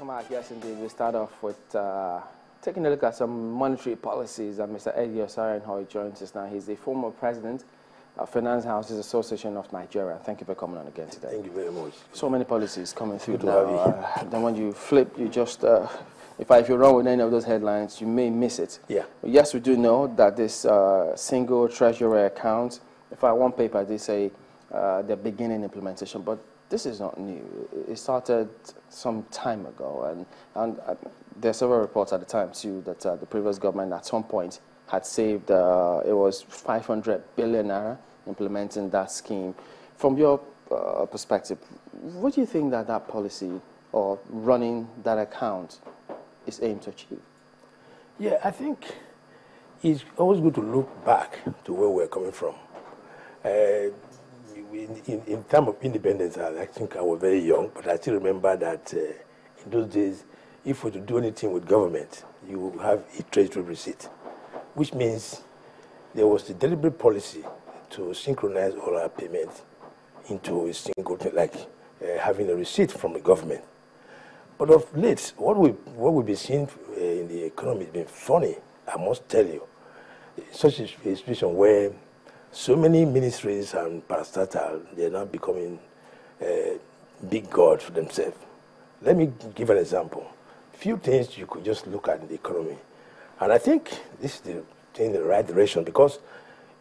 Welcome back. Yes, indeed. We start off with taking a look at some monetary policies. Mr. Osarenkhoe joins us now. He's the former president of Finance Houses Association of Nigeria. Thank you for coming on again today. Thank you very much. So many policies coming through Good to have you. Then when you flip, you just, if you run with any of those headlines, you may miss it. Yeah. Yes, we do know that this single Treasury account, if I one paper, they say they're beginning implementation, but this is not new. It started some time ago, and there are several reports at the time too that the previous government at some point had saved, it was 500 billion naira implementing that scheme. From your perspective, what do you think that that policy or running that account is aimed to achieve? Yeah, I think it's always good to look back to where we're coming from. In terms of independence, I think I was very young, but I still remember that in those days, if we were to do anything with government, you have a treasury receipt, which means there was the deliberate policy to synchronize all our payments into a single thing, like having a receipt from the government. But of late, what we've been seeing in the economy has been funny, I must tell you. Such a situation where so many ministries and parastatal, they're now becoming big gods for themselves. Let me give an example. Few things you could just look at in the economy. And I think this is the thing in the right direction, because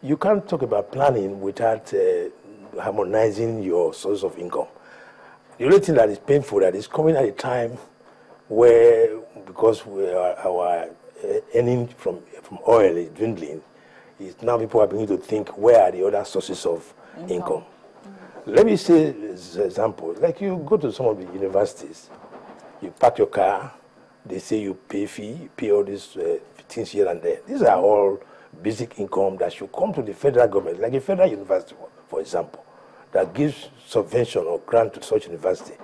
you can't talk about planning without harmonizing your source of income. The only thing that is painful that is coming at a time where, because our earning from oil is dwindling, is now people are beginning to think, where are the other sources of income? Let me say as an example, like you go to some of the universities, you park your car, they say you pay fee, you pay all these things here and there. These are all basic income that should come to the federal government, like a federal university, for example, that gives subvention or grant to such university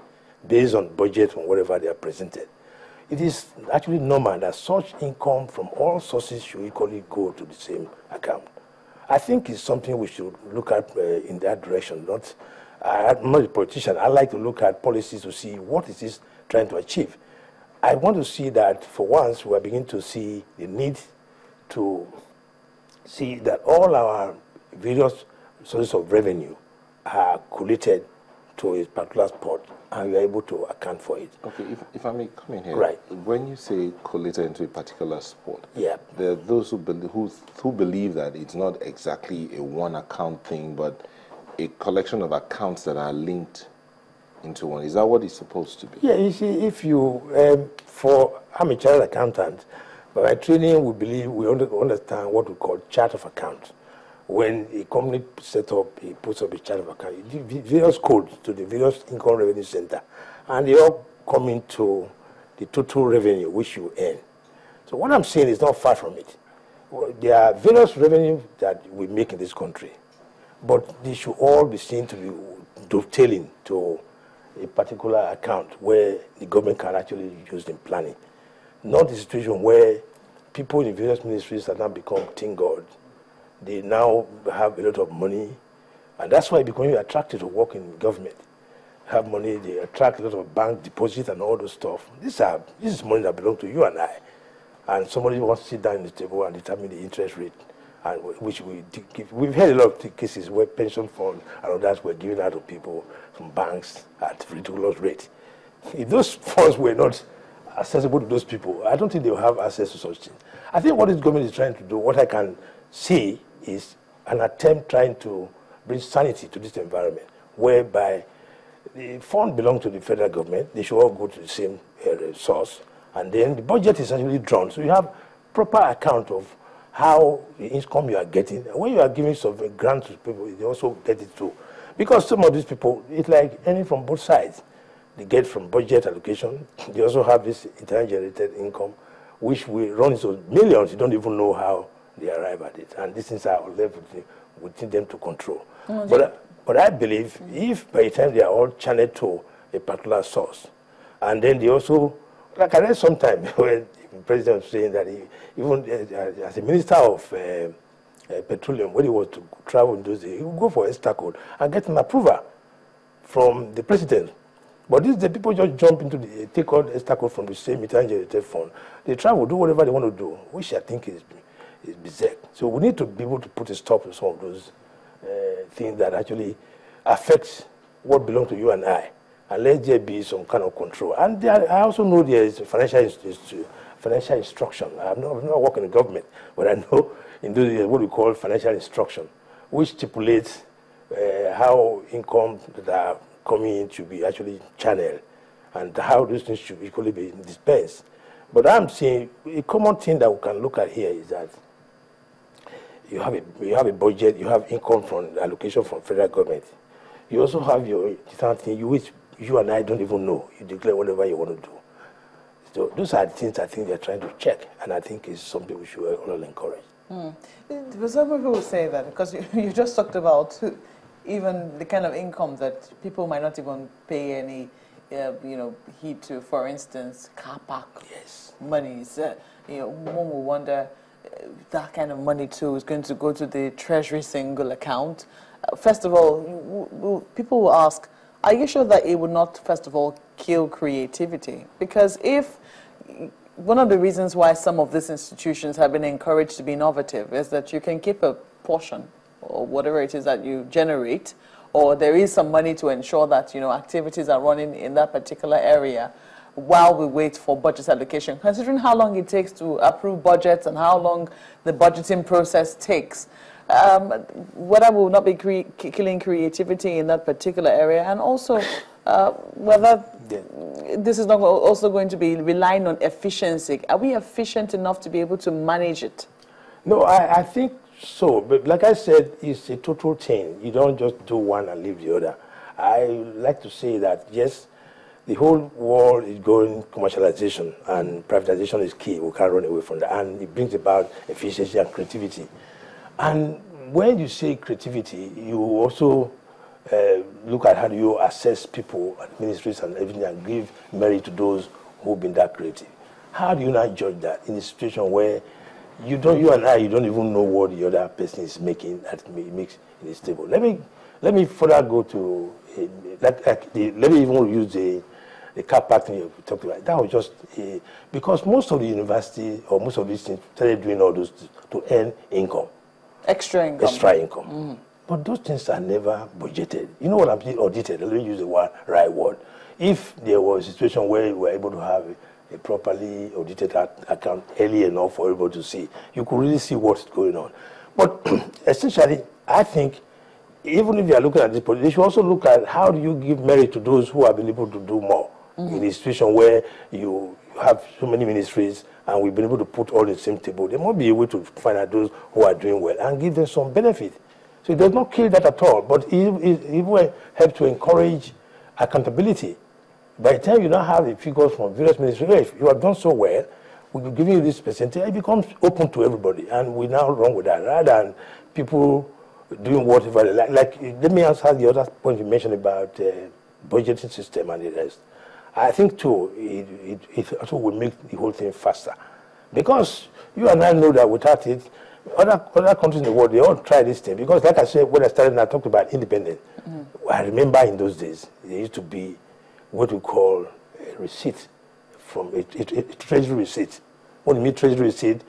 based on budget and whatever they are presented. It is actually normal that such income from all sources should equally go to the same account. I think it's something we should look at in that direction. I'm not a politician. I like to look at policies to see what it is trying to achieve. I want to see that for once we are beginning to see the need to see that all our various sources of revenue are collated to a particular spot, and we are able to account for it. Okay, if I may come in here. Right. When you say collated into a particular spot, yeah, there are those who believe that it's not exactly a one account thing, but a collection of accounts that are linked into one. Is that what it's supposed to be? Yeah, you see, if you, I'm a chartered accountant, but by training we understand what we call chart of account. When a company sets up, it puts up a chart of account, it gives various codes to the various income revenue center, and they all come into the total revenue which you earn. So what I'm saying is not far from it. There are various revenue that we make in this country, but they should all be seen to be dovetailing to a particular account where the government can actually use in planning. Not a situation where people in various ministries have now become teen gods. They now have a lot of money, and that's why it's becoming attractive to work in government. Have money, they attract a lot of bank deposits and all those stuff. This is money that belongs to you and I. And somebody wants to sit down at the table and determine the interest rate, and which we give. We've had a lot of cases where pension funds and others were given out to people from banks at ridiculous rate. If those funds were not accessible to those people, I don't think they will have access to such things. I think what this government is trying to do, what I can see, is an attempt trying to bring sanity to this environment, whereby the funds belong to the federal government, they should all go to the same source, and then the budget is actually drawn. So you have proper account of how the income you are getting. And when you are giving some grants to people, they also get it too. Because some of these people, it's like earning from both sides. They get from budget allocation, they also have this internally generated income, which will run into millions. You don't even know how they arrive at it, and these things are left within them to control. But I believe if by the time they are all channeled to a particular source, and then they also, like I read sometime when the president was saying that even as a minister of petroleum, when he was to travel in those days, he would go for extra code and get an approval from the president But the people just jump into the, take all the extra from the same internal generated fund. They travel, do whatever they want to do, which I think is bizarre. So we need to be able to put a stop to some of those things that actually affect what belongs to you and I. And let there be some kind of control. And I also know there is financial instruction. I've not worked in the government, but I know in those what we call financial instruction, which stipulates how income that are coming in should be actually channeled and how those things should equally be dispensed. But I'm saying a common thing that we can look at here is that you have a budget, you have income from allocation from federal government. You also have your internal thing, which you and I don't even know. You declare whatever you want to do. So those are the things I think they're trying to check, and I think is something we should all encourage. But some people will say that because you just talked about even the kind of income that people might not even pay any, heed to. For instance, car park monies. One will wonder that kind of money too is going to go to the Treasury single account. First of all, people will ask, are you sure that it would not, first of all, kill creativity? Because if one of the reasons why some of these institutions have been encouraged to be innovative is that you can keep a portion or whatever it is that you generate, or there is some money to ensure that activities are running in that particular area while we wait for budget allocation. Considering how long it takes to approve budgets and how long the budgeting process takes, whether we will not be killing creativity in that particular area, and also whether this is not also going to be relying on efficiency. Are we efficient enough to be able to manage it? No, I think so. But like I said, it's a total thing. You don't just do one and leave the other. I like to say that, yes, the whole world is going commercialization, and privatization is key. We can't run away from that. And it brings about efficiency and creativity. And when you say creativity, you also look at how do you assess people at ministries and everything and give merit to those who've been that creative. How do you not judge that in a situation where you and I don't even know what the other person is making that makes in this table? Let me further go to let me even use the car park thing you talked about. That was just because most of the university or most of these things started doing all those to earn income. Extra income. Extra income. But those things are never budgeted. You know what I'm saying? Audited. Let me use the right word. If there was a situation where we were able to have a properly audited account early enough for everybody to see, you could really see what's going on. But essentially, I think even if they are looking at this, they should also look at how do you give merit to those who have been able to do more in a situation where you have so many ministries and we've been able to put all in the same table. There must be a way to find out those who are doing well and give them some benefit. So it does not kill that at all, but it will help to encourage accountability. By the time you now have the figures from various ministries, if you have done so well, we'll be giving you this percentage, it becomes open to everybody, and we now run with that, rather than people doing whatever they like. Let me answer the other point you mentioned about budgeting system and the rest. I think, too, it also will make the whole thing faster. Because you and I know that without it, other countries in the world, they all try this thing. Because like I said, when I started and I talked about independence, I remember in those days, there used to be what we call a receipt from a treasury receipt. When you mean treasury receipt,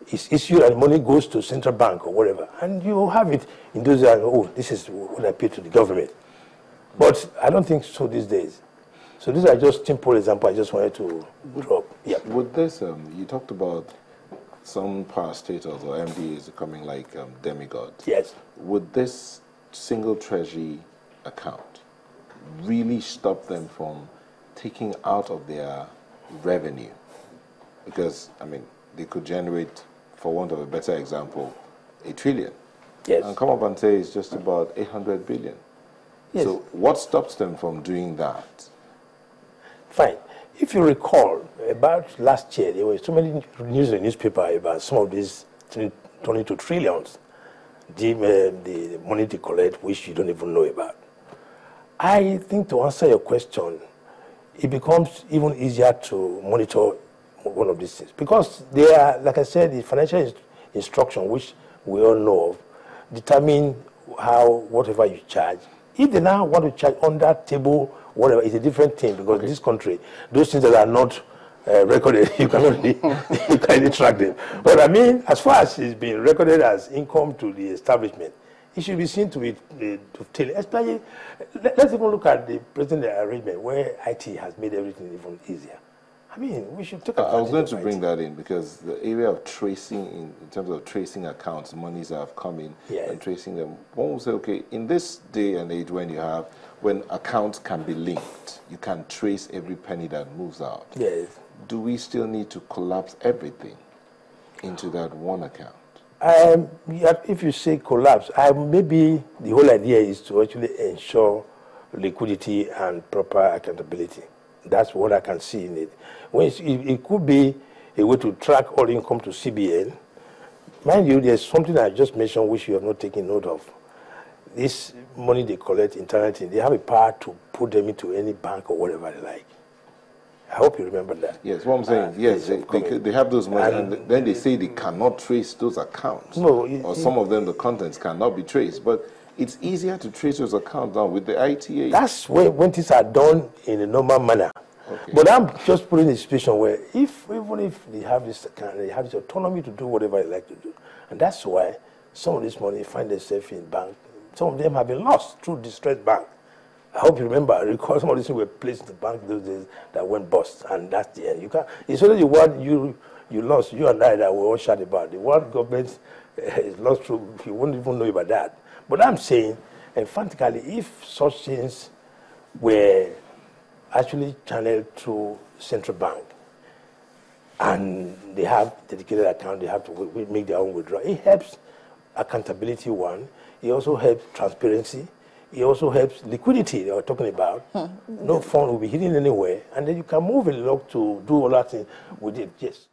it's issued and money goes to central bank or whatever. And you have it in those days, oh, this is what I paid to the government. But I don't think so these days. So these are just simple examples I just wanted to drop. Yeah. With this, you talked about some parastatals or MDAs becoming like demigods. Yes. Would this single treasury account really stop them from taking out of their revenue? Because, I mean, they could generate, for want of a better example, $1 trillion. Yes. And come up and say it's just about 800 billion. Yes. So what stops them from doing that? Fine. If you recall, about last year, there were so many news in the newspaper about some of these turning to trillions, the money they collect, which you don't even know about. I think to answer your question, it becomes even easier to monitor one of these things. Because they are, like I said, the financial instruction, which we all know of, determine how, whatever you charge. If they now want to charge on that table whatever, it's a different thing because this country, those things that are not recorded, you cannot you can't track them. But I mean, as far as it's been recorded as income to the establishment, it should be seen to be dovetailed. Especially, let's even look at the present arrangement where IT has made everything even easier. I mean, we should take advantage. I was going to bring that in because the area of tracing, in terms of tracing accounts, monies that have come in and tracing them, one will say, okay, in this day and age when accounts can be linked, you can trace every penny that moves out. Yes. Do we still need to collapse everything into that one account? If you say collapse, maybe the whole idea is to actually ensure liquidity and proper accountability. That's what I can see in it. It could be a way to track all income to CBN. Mind you, there's something I just mentioned which you have not taken note of. This money they collect internally, they have a power to put them into any bank or whatever they like. I hope you remember that. Yes, what I'm saying, yes, they have those money, and then they say they cannot trace those accounts. No, or some of them, the contents cannot be traced. But it's easier to trace those accounts now with the ITA. That's when things are done in a normal manner. Okay. But I'm just putting in a situation where even if they have this account, they have this autonomy to do whatever they like to do. And that's why some of this money find themselves in bank. Some of them have been lost through distressed bank. I hope you remember. I recall some of these things were placed in the bank those days that went bust, and that's the end. You can't. It's only the one you lost, you and I, that we all shout about. The world government is lost through. You won't even know about that. But I'm saying, emphatically, if such things were actually channeled through central bank, and they have dedicated account, they have to make their own withdrawal. It helps accountability. One, it also helps transparency. It also helps liquidity they were talking about. No fund will be hidden anywhere, and then you can move a lot to do all that thing with it. Yes.